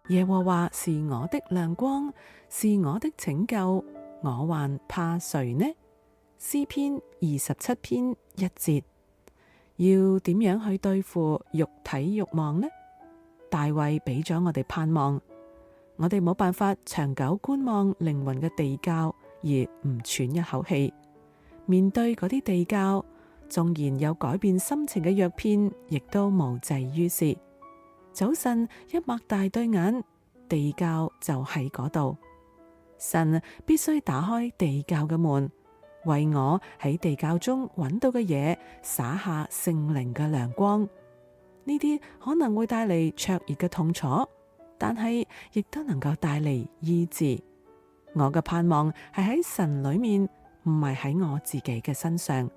耶和華是我的亮光，是我的拯救，我還怕誰呢？詩篇27篇1節。要點樣去對付肉體慾望呢？大衛俾咗我哋盼望，我哋冇辦法長久觀望靈魂嘅地窖而唔喘一口氣。面對嗰啲地窖，縱然有改變心情嘅藥片，亦都無濟於事。早晨一擘大對眼，地窖就喺嗰度。神必須打開地窖嘅門，為我喺地窖中揾到嘅嘢灑下聖靈嘅亮光。呢啲可能會帶嚟灼熱嘅痛楚，但係亦都能夠帶嚟醫治。我嘅盼望係喺神裏面，唔係喺我自己嘅身上。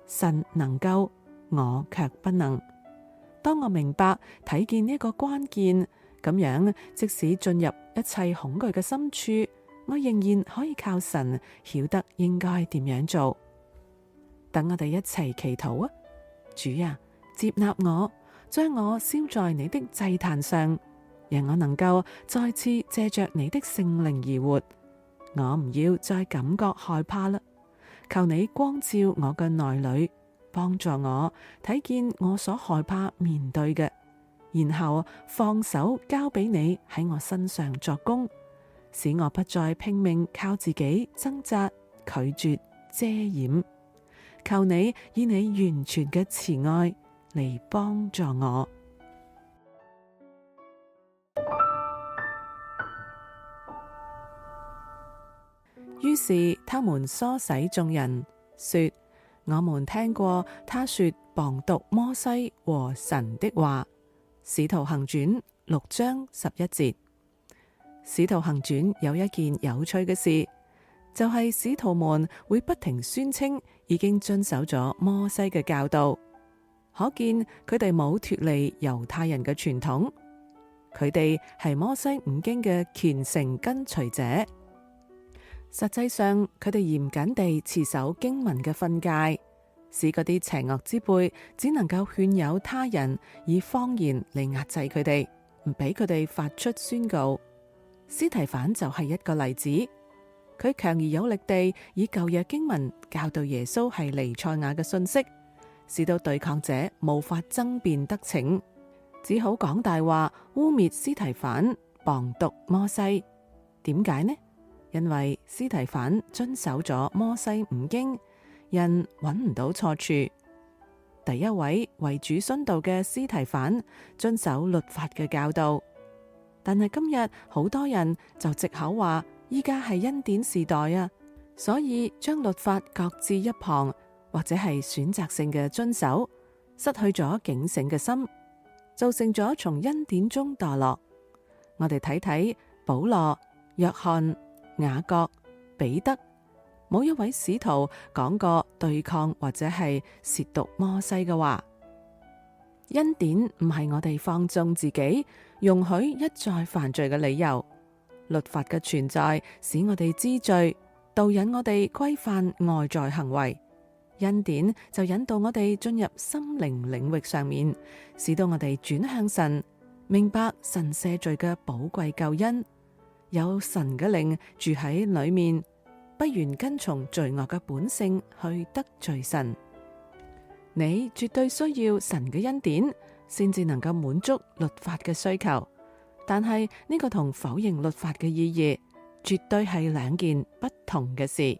神能夠，我卻不能。當我明白睇見呢一個關鍵，咁樣即使進入一切恐懼嘅深處，我仍然可以靠神曉得應該點樣做。等我哋一齊祈禱啊！主啊，接納我，將我燒在你的祭壇上，讓我能夠再次借着你的聖靈而活。我唔要再感覺害怕啦，求你光照我嘅內裏，幫助我睇見我所害怕面對嘅，然後放手交俾你喺我身上作工，使我不再拼命靠自己掙扎、拒絕、遮掩。求你以你完全嘅慈愛嚟幫助我。於是他們唆使眾人說：我們聽過他說謗讟摩西和神的話。使徒行傳6章11節。使徒行傳有一件有趣嘅事，就係使徒們會不停宣稱已經遵守咗摩西嘅教導，可見佢哋冇脫離猶太人嘅傳統，佢哋係摩西五經嘅虔誠跟隨者。實際上，佢哋嚴謹地持守經文嘅訓誡，使嗰啲邪惡之輩只能夠勸誘他人以謊言嚟壓制佢哋，唔俾佢哋發出宣告。司提反就係一個例子，佢強而有力地以舊約經文教導耶穌係彌賽亞嘅信息，使到對抗者無法爭辯得逞，只好講大話污衊司提反，謗讟摩西。點解呢？因為司提反遵守咗摩西五經，人揾唔到錯處。第一位為主殉道嘅司提反遵守律法嘅教導，但係今日好多人就藉口話依家係恩典時代啊，所以將律法擱置一旁，或者係選擇性嘅遵守，失去咗警醒嘅心，造成咗從恩典中墮落。我哋睇睇保羅、約翰、雅各、彼得，冇一位使徒講過對抗或者係褻瀆摩西嘅話。恩典唔係我哋放縱自己，容許一再犯罪嘅理由。律法嘅存在使我哋知罪，導引我哋規範外在行為。恩典就引導我哋進入心靈領域上面，使到我哋轉向神，明白神赦罪嘅寶貴救恩。有神嘅靈住喺裏面，不願跟從罪惡嘅本性去得罪神。你絕對需要神嘅恩典，先至能夠滿足律法嘅需求。但係呢個同否認律法嘅意義，絕對係兩件不同嘅事。